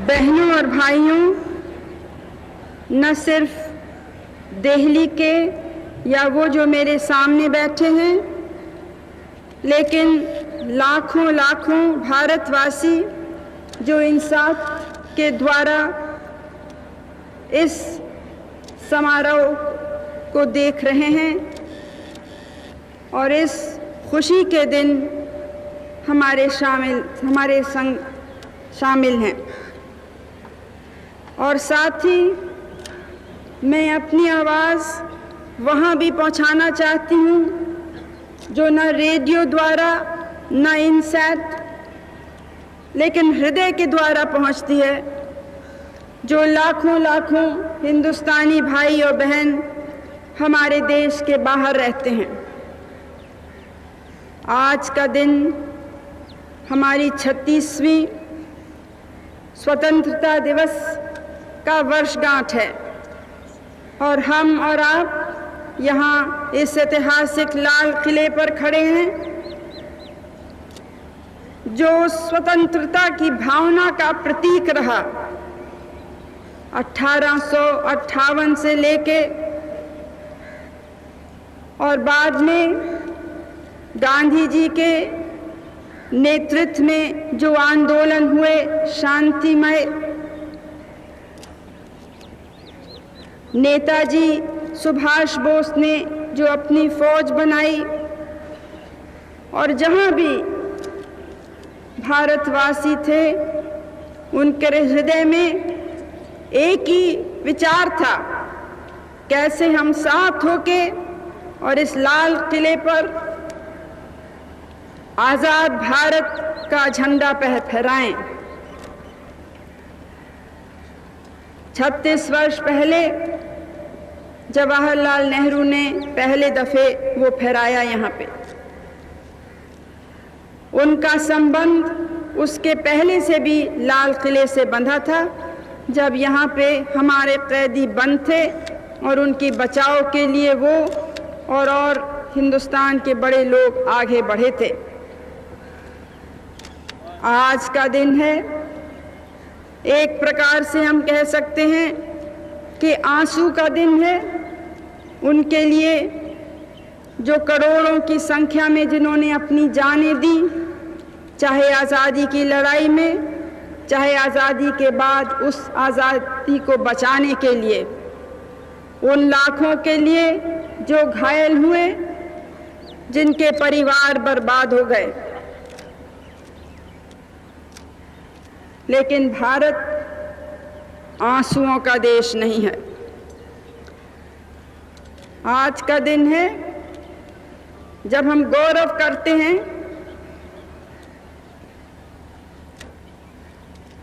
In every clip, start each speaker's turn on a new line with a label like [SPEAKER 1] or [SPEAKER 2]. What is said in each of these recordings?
[SPEAKER 1] बहनों और भाइयों, न सिर्फ दिल्ली के या वो जो मेरे सामने बैठे हैं, लेकिन लाखों लाखों भारतवासी जो इंसाफ के द्वारा इस समारोह को देख रहे हैं और इस खुशी के दिन हमारे संग शामिल हैं। और साथ ही मैं अपनी आवाज़ वहाँ भी पहुँचाना चाहती हूँ जो न रेडियो द्वारा न इनसैट लेकिन हृदय के द्वारा पहुँचती है, जो लाखों लाखों हिंदुस्तानी भाई और बहन हमारे देश के बाहर रहते हैं। आज का दिन हमारी 36वीं स्वतंत्रता दिवस का वर्षगांठ है और हम और आप यहाँ इस ऐतिहासिक लाल किले पर खड़े हैं जो स्वतंत्रता की भावना का प्रतीक रहा। 1858 से लेके और बाद में गांधी जी के नेतृत्व में जो आंदोलन हुए शांतिमय, नेताजी सुभाष बोस ने जो अपनी फौज बनाई और जहाँ भी भारतवासी थे उनके हृदय में एक ही विचार था, कैसे हम साथ होके और इस लाल किले पर आज़ाद भारत का झंडा फहराएं। 36 वर्ष पहले जवाहरलाल नेहरू ने पहले दफे वो फहराया यहाँ पे। उनका संबंध उसके पहले से भी लाल किले से बंधा था, जब यहाँ पे हमारे कैदी बंद थे और उनकी बचाव के लिए वो और हिंदुस्तान के बड़े लोग आगे बढ़े थे। आज का दिन है, एक प्रकार से हम कह सकते हैं कि आंसू का दिन है उनके लिए जो करोड़ों की संख्या में जिन्होंने अपनी जानें दी, चाहे आज़ादी की लड़ाई में, चाहे आज़ादी के बाद उस आज़ादी को बचाने के लिए, उन लाखों के लिए जो घायल हुए, जिनके परिवार बर्बाद हो गए। लेकिन भारत आंसुओं का देश नहीं है। आज का दिन है जब हम गौरव करते हैं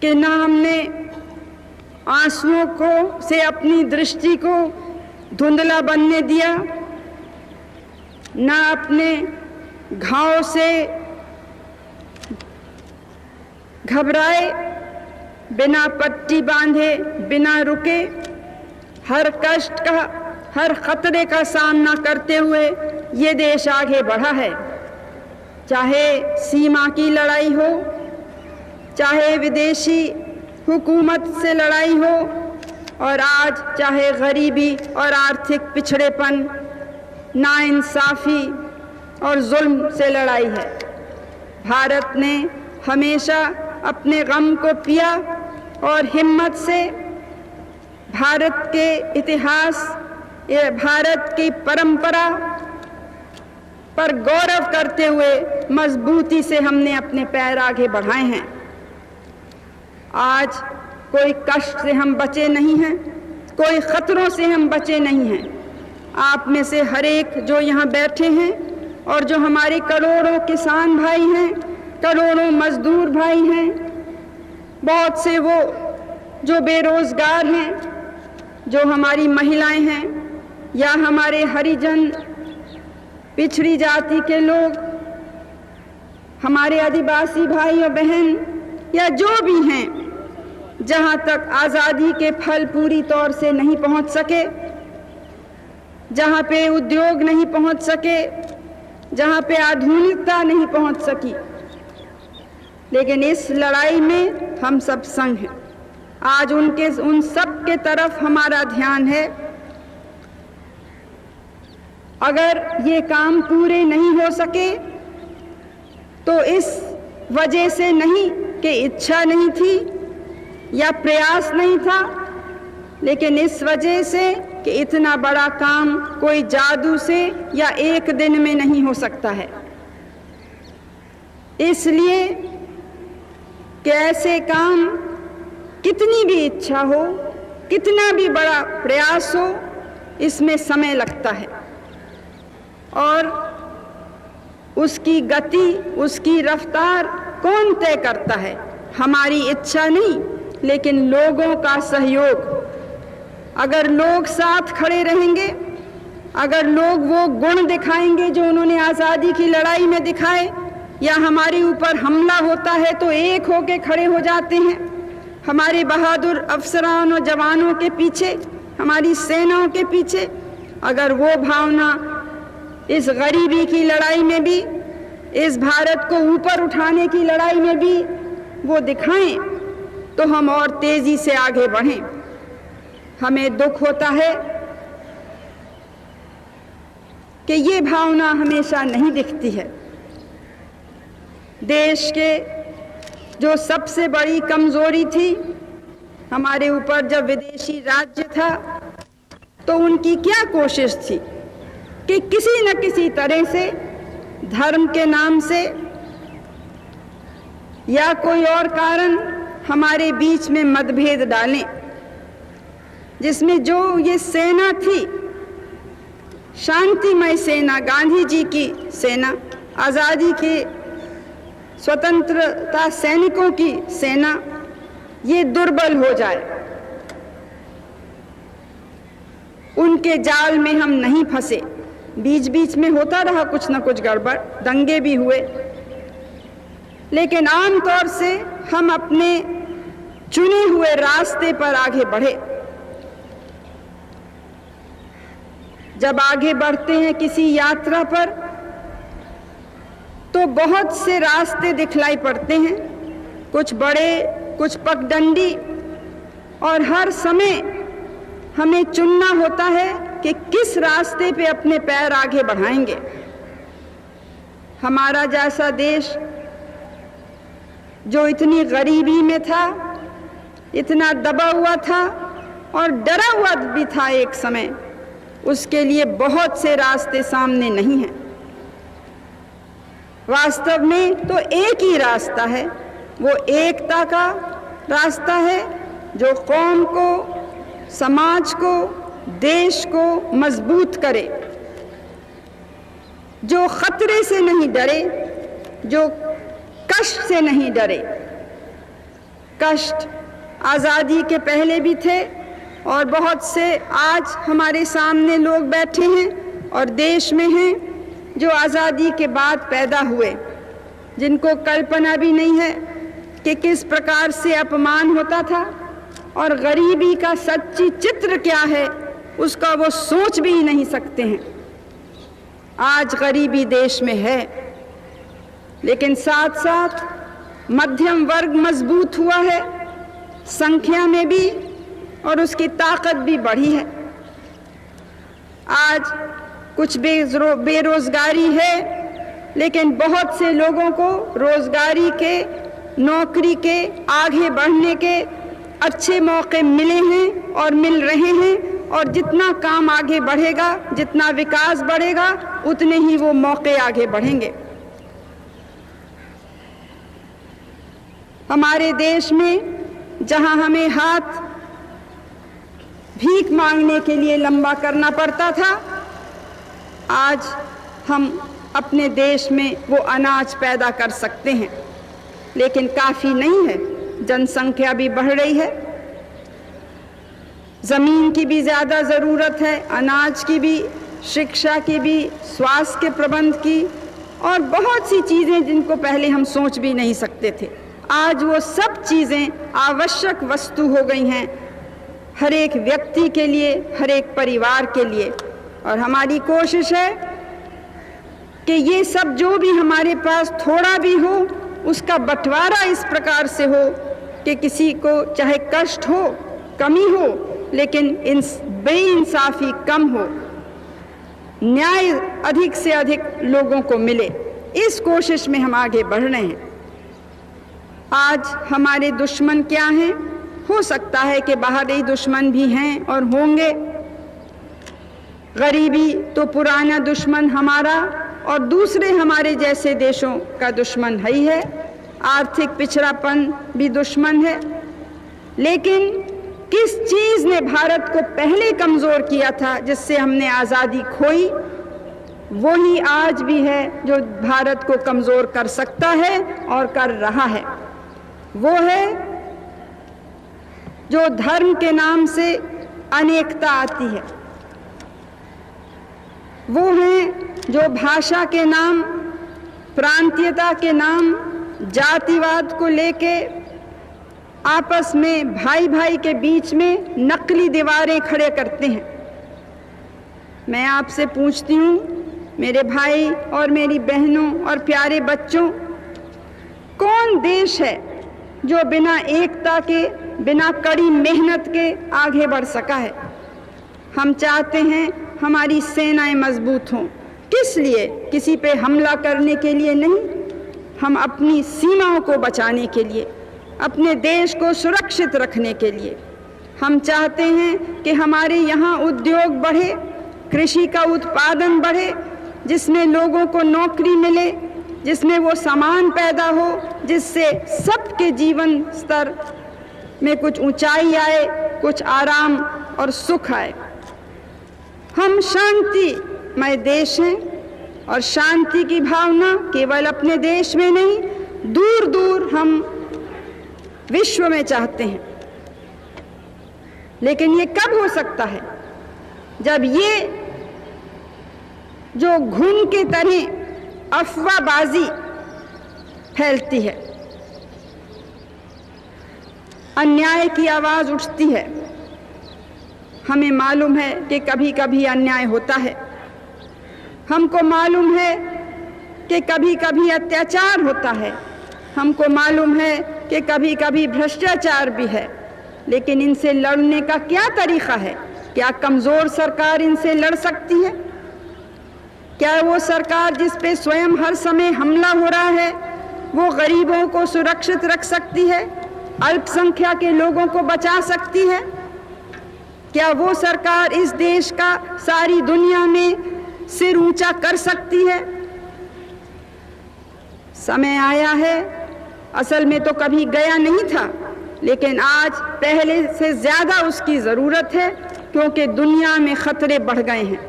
[SPEAKER 1] कि ना हमने आंसुओं को से अपनी दृष्टि को धुंधला बनने दिया, ना अपने घाव से घबराए, बिना पट्टी बांधे, बिना रुके, हर कष्ट का, हर खतरे का सामना करते हुए ये देश आगे बढ़ा है। चाहे सीमा की लड़ाई हो, चाहे विदेशी हुकूमत से लड़ाई हो, और आज चाहे गरीबी और आर्थिक पिछड़ेपन, नाइंसाफ़ी और जुल्म से लड़ाई है। भारत ने हमेशा अपने गम को पिया और हिम्मत से भारत के इतिहास, भारत की परंपरा पर गौरव करते हुए मजबूती से हमने अपने पैर आगे बढ़ाए हैं। आज कोई कष्ट से हम बचे नहीं हैं, कोई खतरों से हम बचे नहीं हैं। आप में से हर एक जो यहाँ बैठे हैं और जो हमारे करोड़ों किसान भाई हैं, करोड़ों मजदूर भाई हैं, बहुत से वो जो बेरोजगार हैं, जो हमारी महिलाएं हैं या हमारे हरिजन, पिछड़ी जाति के लोग, हमारे आदिवासी भाई और बहन या जो भी हैं, जहाँ तक आज़ादी के फल पूरी तौर से नहीं पहुँच सके, जहाँ पे उद्योग नहीं पहुँच सके, जहाँ पे आधुनिकता नहीं पहुँच सकी, लेकिन इस लड़ाई में हम सब संग हैं। आज उन सब के तरफ हमारा ध्यान है। अगर ये काम पूरे नहीं हो सके तो इस वजह से नहीं कि इच्छा नहीं थी या प्रयास नहीं था, लेकिन इस वजह से कि इतना बड़ा काम कोई जादू से या एक दिन में नहीं हो सकता है। इसलिए कि ऐसे काम कितनी भी इच्छा हो, कितना भी बड़ा प्रयास हो, इसमें समय लगता है और उसकी गति, उसकी रफ्तार कौन तय करता है? हमारी इच्छा नहीं, लेकिन लोगों का सहयोग। अगर लोग साथ खड़े रहेंगे, अगर लोग वो गुण दिखाएंगे जो उन्होंने आज़ादी की लड़ाई में दिखाए, या हमारे ऊपर हमला होता है तो एक होके खड़े हो जाते हैं। हमारे बहादुर अफसरान और जवानों के पीछे, हमारी सेनाओं के पीछे अगर वो भावना इस गरीबी की लड़ाई में भी, इस भारत को ऊपर उठाने की लड़ाई में भी वो दिखाएं, तो हम और तेजी से आगे बढ़ें। हमें दुख होता है कि ये भावना हमेशा नहीं दिखती है। देश के जो सबसे बड़ी कमजोरी थी हमारे ऊपर, जब विदेशी राज्य था तो उनकी क्या कोशिश थी कि किसी न किसी तरह से धर्म के नाम से या कोई और कारण हमारे बीच में मतभेद डालें, जिसमें जो ये सेना थी, शांतिमय सेना, गांधी जी की सेना, आज़ादी के स्वतंत्रता सैनिकों की सेना, ये दुर्बल हो जाए, उनके जाल में हम नहीं फंसे। बीच बीच में होता रहा कुछ न कुछ गड़बड़, दंगे भी हुए, लेकिन आम तौर से हम अपने चुने हुए रास्ते पर आगे बढ़े। जब आगे बढ़ते हैं किसी यात्रा पर तो बहुत से रास्ते दिखलाई पड़ते हैं, कुछ बड़े, कुछ पगडंडी, और हर समय हमें चुनना होता है कि किस रास्ते पे अपने पैर आगे बढ़ाएंगे। हमारा जैसा देश जो इतनी गरीबी में था, इतना दबा हुआ था और डरा हुआ भी था एक समय, उसके लिए बहुत से रास्ते सामने नहीं हैं। वास्तव में तो एक ही रास्ता है, वो एकता का रास्ता है जो कौम को, समाज को, देश को मजबूत करे, जो खतरे से नहीं डरे, जो कष्ट से नहीं डरे। कष्ट आज़ादी के पहले भी थे और बहुत से आज हमारे सामने लोग बैठे हैं और देश में हैं जो आज़ादी के बाद पैदा हुए, जिनको कल्पना भी नहीं है कि किस प्रकार से अपमान होता था और गरीबी का सच्ची चित्र क्या है, उसका वो सोच भी नहीं सकते हैं। आज गरीबी देश में है, लेकिन साथ साथ मध्यम वर्ग मजबूत हुआ है, संख्या में भी, और उसकी ताकत भी बढ़ी है। आज कुछ बेरोजगारी है, लेकिन बहुत से लोगों को रोजगारी के, नौकरी के, आगे बढ़ने के अच्छे मौके मिले हैं और मिल रहे हैं, और जितना काम आगे बढ़ेगा, जितना विकास बढ़ेगा, उतने ही वो मौके आगे बढ़ेंगे। हमारे देश में जहां हमें हाथ भीख मांगने के लिए लंबा करना पड़ता था, आज हम अपने देश में वो अनाज पैदा कर सकते हैं, लेकिन काफ़ी नहीं है। जनसंख्या भी बढ़ रही है, ज़मीन की भी ज़्यादा ज़रूरत है, अनाज की भी, शिक्षा की भी, स्वास्थ्य के प्रबंध की, और बहुत सी चीज़ें जिनको पहले हम सोच भी नहीं सकते थे। आज वो सब चीज़ें आवश्यक वस्तु हो गई हैं हर एक व्यक्ति के लिए, हर एक परिवार के लिए। और हमारी कोशिश है कि ये सब जो भी हमारे पास थोड़ा भी हो, उसका बंटवारा इस प्रकार से हो कि किसी को चाहे कष्ट हो, कमी हो, लेकिन बेइंसाफ़ी कम हो, न्याय अधिक से अधिक लोगों को मिले, इस कोशिश में हम आगे बढ़ रहे हैं। आज हमारे दुश्मन क्या हैं? हो सकता है कि बाहरी दुश्मन भी हैं और होंगे। गरीबी तो पुराना दुश्मन हमारा और दूसरे हमारे जैसे देशों का दुश्मन है ही है। आर्थिक पिछड़ापन भी दुश्मन है। लेकिन किस चीज़ ने भारत को पहले कमज़ोर किया था, जिससे हमने आज़ादी खोई, वही आज भी है जो भारत को कमज़ोर कर सकता है और कर रहा है। वो है जो धर्म के नाम से अनेकता आती है, वो है जो भाषा के नाम, प्रांतीयता के नाम, जातिवाद को लेके आपस में भाई भाई के बीच में नकली दीवारें खड़े करते हैं। मैं आपसे पूछती हूँ, मेरे भाई और मेरी बहनों और प्यारे बच्चों, कौन देश है जो बिना एकता के, बिना कड़ी मेहनत के आगे बढ़ सका है? हम चाहते हैं हमारी सेनाएं मजबूत हों। किस लिए? किसी पे हमला करने के लिए नहीं, हम अपनी सीमाओं को बचाने के लिए, अपने देश को सुरक्षित रखने के लिए। हम चाहते हैं कि हमारे यहाँ उद्योग बढ़े, कृषि का उत्पादन बढ़े, जिसमें लोगों को नौकरी मिले, जिसमें वो सामान पैदा हो, जिससे सबके जीवन स्तर में कुछ ऊंचाई आए, कुछ आराम और सुख आए। हम शांतिमय देश हैं और शांति की भावना केवल अपने देश में नहीं, दूर दूर हम विश्व में चाहते हैं। लेकिन ये कब हो सकता है? जब ये जो घुन के तरह अफवाहबाजी फैलती है, अन्याय की आवाज़ उठती है। हमें मालूम है कि कभी कभी अन्याय होता है, हमको मालूम है कि कभी कभी अत्याचार होता है, हमको मालूम है कि कभी कभी भ्रष्टाचार भी है। लेकिन इनसे लड़ने का क्या तरीक़ा है? क्या कमज़ोर सरकार इनसे लड़ सकती है? क्या वो सरकार जिस पे स्वयं हर समय हमला हो रहा है, वो गरीबों को सुरक्षित रख सकती है? अल्पसंख्यक के लोगों को बचा सकती है? क्या वो सरकार इस देश का सारी दुनिया में सिर ऊंचा कर सकती है? समय आया है, असल में तो कभी गया नहीं था, लेकिन आज पहले से ज़्यादा उसकी ज़रूरत है, क्योंकि दुनिया में ख़तरे बढ़ गए हैं।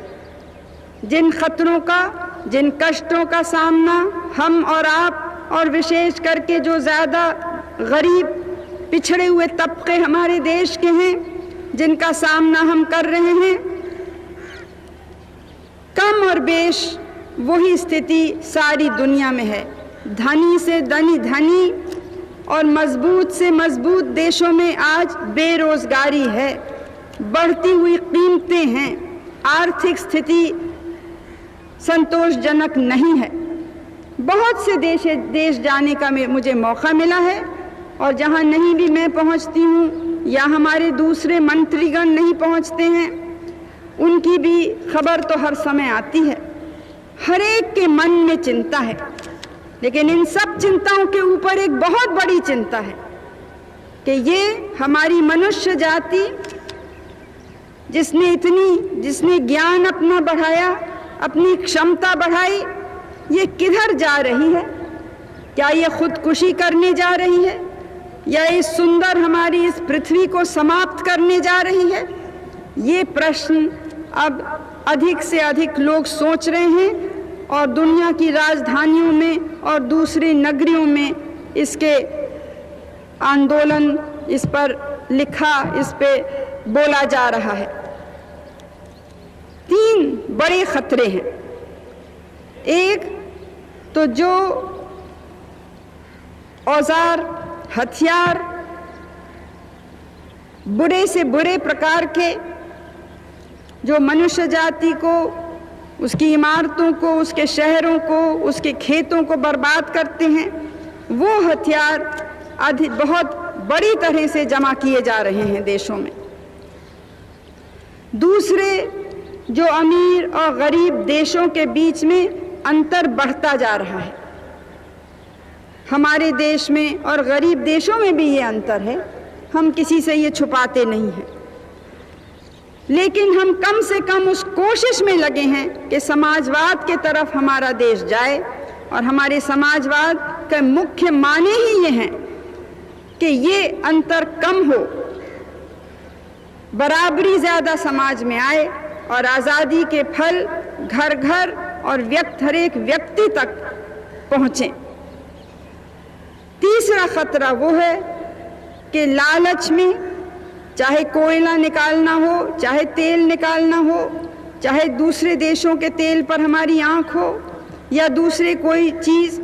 [SPEAKER 1] जिन ख़तरों का, जिन कष्टों का सामना हम और आप और विशेष करके जो ज़्यादा गरीब पिछड़े हुए तबके हमारे देश के हैं, जिनका सामना हम कर रहे हैं, कम और बेश वही स्थिति सारी दुनिया में है। धनी से धनी और मजबूत से मजबूत देशों में आज बेरोजगारी है, बढ़ती हुई कीमतें हैं, आर्थिक स्थिति संतोषजनक नहीं है। बहुत से देश जाने का मुझे मौका मिला है, और जहाँ नहीं भी मैं पहुँचती हूँ या हमारे दूसरे मंत्रीगण नहीं पहुँचते हैं, उनकी भी खबर तो हर समय आती है। हर एक के मन में चिंता है, लेकिन इन सब चिंताओं के ऊपर एक बहुत बड़ी चिंता है कि ये हमारी मनुष्य जाति जिसने ज्ञान अपना बढ़ाया, अपनी क्षमता बढ़ाई, ये किधर जा रही है? क्या ये खुदकुशी करने जा रही है, या इस सुंदर हमारी इस पृथ्वी को समाप्त करने जा रही है? ये प्रश्न अब अधिक से अधिक लोग सोच रहे हैं, और दुनिया की राजधानियों में और दूसरी नगरियों में इसके आंदोलन, इस पर लिखा, इस पे बोला जा रहा है। 3 बड़े खतरे हैं। एक तो जो औजार, हथियार बुरे से बुरे प्रकार के जो मनुष्य जाति को, उसकी इमारतों को, उसके शहरों को, उसके खेतों को बर्बाद करते हैं, वो हथियार बहुत बड़ी तरह से जमा किए जा रहे हैं देशों में। दूसरे, जो अमीर और गरीब देशों के बीच में अंतर बढ़ता जा रहा है। हमारे देश में और गरीब देशों में भी ये अंतर है, हम किसी से ये छुपाते नहीं हैं, लेकिन हम कम से कम उस कोशिश में लगे हैं कि समाजवाद के तरफ हमारा देश जाए। और हमारे समाजवाद के मुख्य माने ही ये हैं कि ये अंतर कम हो, बराबरी ज़्यादा समाज में आए और आज़ादी के फल घर घर और हर एक व्यक्ति तक पहुँचें। तीसरा खतरा वो है कि लालच में, चाहे कोयला निकालना हो, चाहे तेल निकालना हो, चाहे दूसरे देशों के तेल पर हमारी आंख हो या दूसरे कोई चीज़,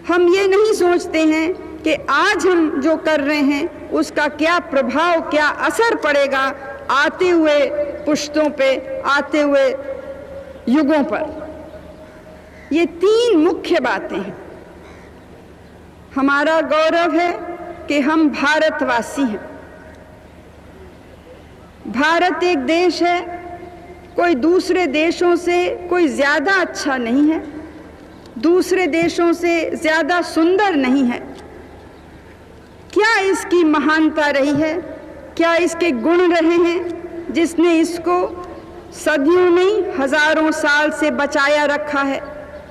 [SPEAKER 1] हम ये नहीं सोचते हैं कि आज हम जो कर रहे हैं उसका क्या प्रभाव, क्या असर पड़ेगा आते हुए पुश्तों पे, आते हुए युगों पर। ये तीन मुख्य बातें हैं। हमारा गौरव है कि हम भारतवासी हैं। भारत एक देश है, कोई दूसरे देशों से कोई ज़्यादा अच्छा नहीं है, दूसरे देशों से ज़्यादा सुंदर नहीं है। क्या इसकी महानता रही है, क्या इसके गुण रहे हैं जिसने इसको सदियों नहीं हजारों साल से बचाया रखा है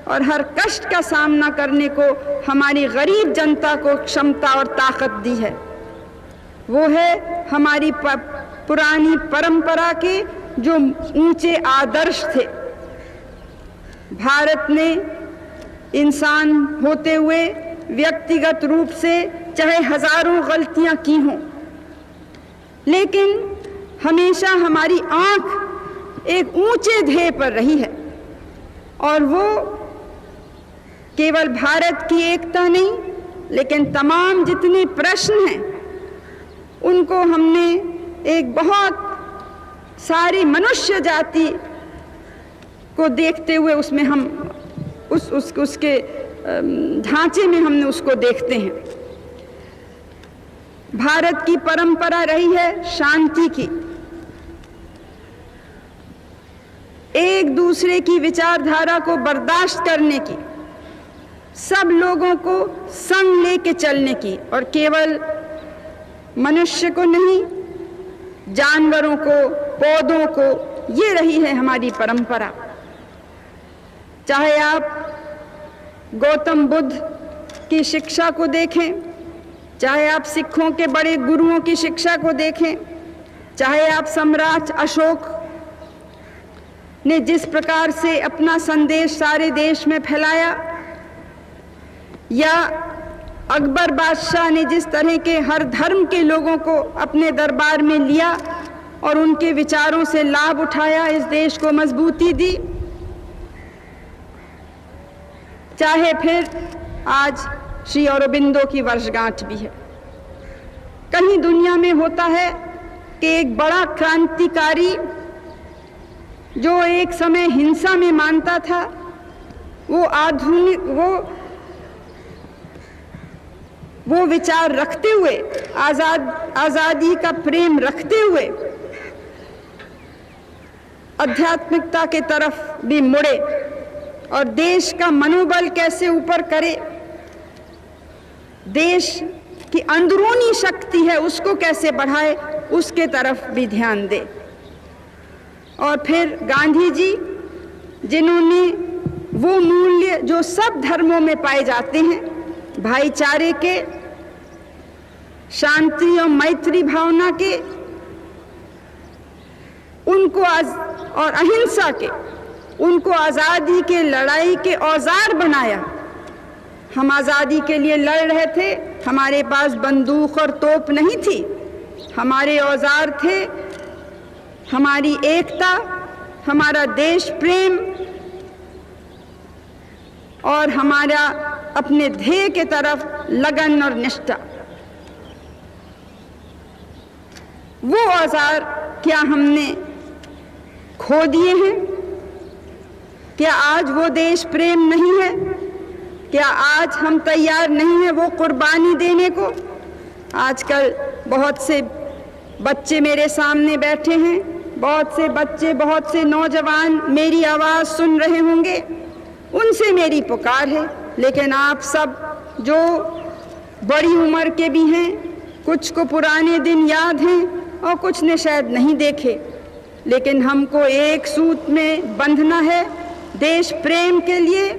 [SPEAKER 1] और हर कष्ट का सामना करने को हमारी गरीब जनता को क्षमता और ताकत दी है? वो है हमारी पुरानी परंपरा के जो ऊंचे आदर्श थे। भारत ने इंसान होते हुए व्यक्तिगत रूप से चाहे हजारों गलतियां की हों, लेकिन हमेशा हमारी आंख एक ऊंचे ध्येय पर रही है। और वो केवल भारत की एकता नहीं, लेकिन तमाम जितने प्रश्न हैं उनको हमने एक बहुत सारी मनुष्य जाति को देखते हुए उसमें हम उसके ढांचे में हमने उसको देखते हैं। भारत की परंपरा रही है शांति की, एक दूसरे की विचारधारा को बर्दाश्त करने की, सब लोगों को संग लेके चलने की, और केवल मनुष्य को नहीं, जानवरों को, पौधों को। ये रही है हमारी परंपरा। चाहे आप गौतम बुद्ध की शिक्षा को देखें, चाहे आप सिखों के बड़े गुरुओं की शिक्षा को देखें, चाहे आप सम्राट अशोक ने जिस प्रकार से अपना संदेश सारे देश में फैलाया, या अकबर बादशाह ने जिस तरह के हर धर्म के लोगों को अपने दरबार में लिया और उनके विचारों से लाभ उठाया, इस देश को मजबूती दी। चाहे फिर आज श्री अरबिंदो की वर्षगांठ भी है। कहीं दुनिया में होता है कि एक बड़ा क्रांतिकारी जो एक समय हिंसा में मानता था, वो आधुनिक वो विचार रखते हुए, आज़ादी का प्रेम रखते हुए आध्यात्मिकता के तरफ भी मुड़े और देश का मनोबल कैसे ऊपर करे, देश की अंदरूनी शक्ति है उसको कैसे बढ़ाए, उसके तरफ भी ध्यान दे। और फिर गांधी जी, जिन्होंने वो मूल्य जो सब धर्मों में पाए जाते हैं, भाईचारे के, शांति और मैत्री भावना के, उनको और अहिंसा के, उनको आज़ादी के लड़ाई के औजार बनाया। हम आज़ादी के लिए लड़ रहे थे, हमारे पास बंदूक और तोप नहीं थी, हमारे औजार थे हमारी एकता, हमारा देश प्रेम और हमारा अपने ध्येय के तरफ लगन और निष्ठा। वो औजार क्या हमने खो दिए हैं? क्या आज वो देश प्रेम नहीं है? क्या आज हम तैयार नहीं हैं वो कुर्बानी देने को? आजकल बहुत से बच्चे मेरे सामने बैठे हैं, बहुत से बच्चे, बहुत से नौजवान मेरी आवाज़ सुन रहे होंगे, उनसे मेरी पुकार है। लेकिन आप सब जो बड़ी उम्र के भी हैं, कुछ को पुराने दिन याद हैं और कुछ ने शायद नहीं देखे, लेकिन हमको एक सूत्र में बंधना है, देश प्रेम के लिए,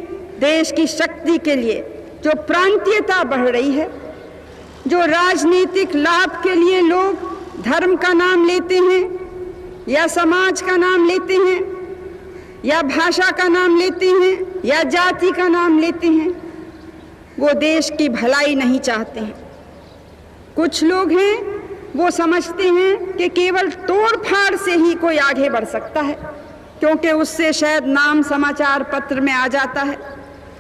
[SPEAKER 1] देश की शक्ति के लिए। जो प्रांतीयता बढ़ रही है, जो राजनीतिक लाभ के लिए लोग धर्म का नाम लेते हैं या समाज का नाम लेते हैं या भाषा का नाम लेते हैं या जाति का नाम लेते हैं, वो देश की भलाई नहीं चाहते हैं। कुछ लोग हैं वो समझते हैं कि केवल तोड़ फाड़ से ही कोई आगे बढ़ सकता है, क्योंकि उससे शायद नाम समाचार पत्र में आ जाता है,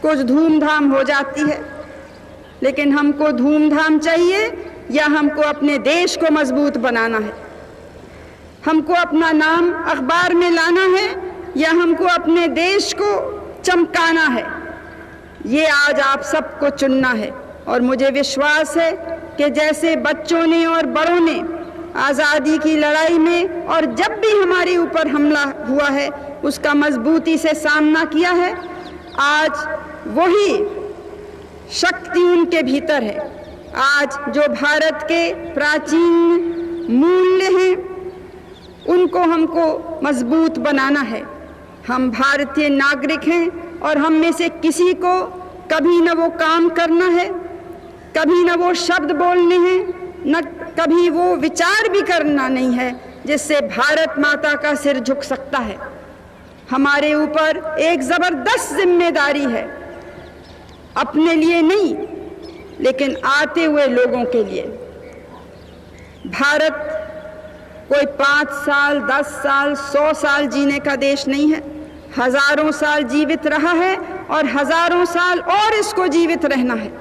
[SPEAKER 1] कुछ धूमधाम हो जाती है। लेकिन हमको धूमधाम चाहिए या हमको अपने देश को मजबूत बनाना है? हमको अपना नाम अखबार में लाना है या हमको अपने देश को चमकाना है? ये आज आप सबको चुनना है। और मुझे विश्वास है कि जैसे बच्चों ने और बड़ों ने आज़ादी की लड़ाई में और जब भी हमारे ऊपर हमला हुआ है उसका मजबूती से सामना किया है, आज वही शक्ति उनके भीतर है। आज जो भारत के प्राचीन मूल्य हैं उनको हमको मजबूत बनाना है। हम भारतीय नागरिक हैं और हम में से किसी को कभी न वो काम करना है, कभी न वो शब्द बोलने हैं, न कभी वो विचार भी करना नहीं है जिससे भारत माता का सिर झुक सकता है। हमारे ऊपर एक ज़बरदस्त जिम्मेदारी है, अपने लिए नहीं लेकिन आते हुए लोगों के लिए। भारत कोई 5 साल, 10 साल, 100 साल जीने का देश नहीं है, हजारों साल जीवित रहा है और हजारों साल और इसको जीवित रहना है।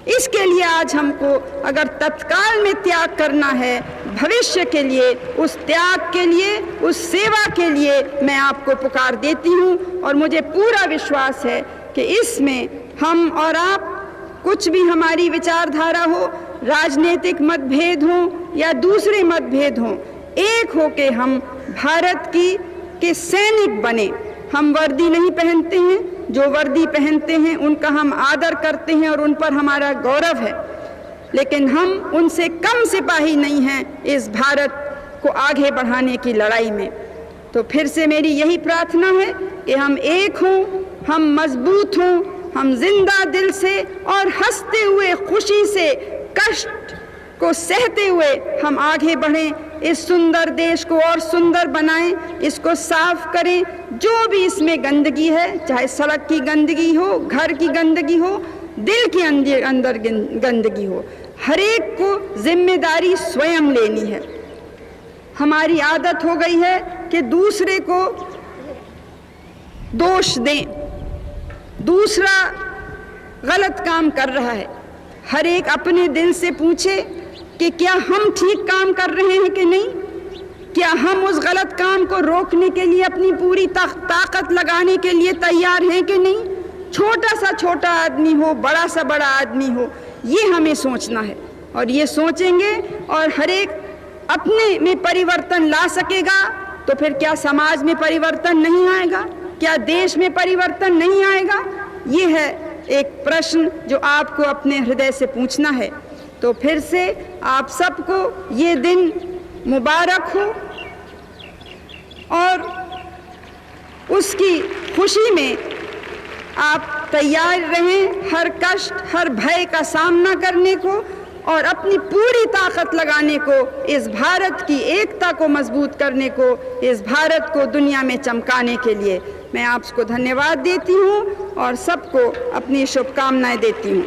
[SPEAKER 1] इसके लिए आज हमको अगर तत्काल में त्याग करना है, भविष्य के लिए, उस त्याग के लिए, उस सेवा के लिए मैं आपको पुकार देती हूँ। और मुझे पूरा विश्वास है कि इसमें हम और आप, कुछ भी हमारी विचारधारा हो, राजनीतिक मतभेद हो या दूसरे मतभेद हों, एक होके हम भारत के सैनिक बने। हम वर्दी नहीं पहनते हैं, जो वर्दी पहनते हैं उनका हम आदर करते हैं और उन पर हमारा गौरव है, लेकिन हम उनसे कम सिपाही नहीं हैं इस भारत को आगे बढ़ाने की लड़ाई में। तो फिर से मेरी यही प्रार्थना है कि हम एक हों, हम मजबूत हों, हम जिंदा दिल से और हंसते हुए, खुशी से, कष्ट को सहते हुए हम आगे बढ़ें। इस सुंदर देश को और सुंदर बनाएं, इसको साफ करें। जो भी इसमें गंदगी है, चाहे सड़क की गंदगी हो, घर की गंदगी हो, दिल के अंदर गंदगी हो, हर एक को जिम्मेदारी स्वयं लेनी है। हमारी आदत हो गई है कि दूसरे को दोष दें, दूसरा गलत काम कर रहा है। हर एक अपने दिल से पूछे कि क्या हम ठीक काम कर रहे हैं कि नहीं, क्या हम उस गलत काम को रोकने के लिए अपनी पूरी ताकत लगाने के लिए तैयार हैं कि नहीं। छोटा सा छोटा आदमी हो, बड़ा सा बड़ा आदमी हो, ये हमें सोचना है। और ये सोचेंगे और हर एक अपने में परिवर्तन ला सकेगा तो फिर क्या समाज में परिवर्तन नहीं आएगा, क्या देश में परिवर्तन नहीं आएगा? ये है एक प्रश्न जो आपको अपने हृदय से पूछना है। तो फिर से आप सबको ये दिन मुबारक हो और उसकी खुशी में आप तैयार रहें हर कष्ट, हर भय का सामना करने को और अपनी पूरी ताकत लगाने को, इस भारत की एकता को मजबूत करने को, इस भारत को दुनिया में चमकाने के लिए। मैं आपको धन्यवाद देती हूँ और सबको अपनी शुभकामनाएं देती हूँ।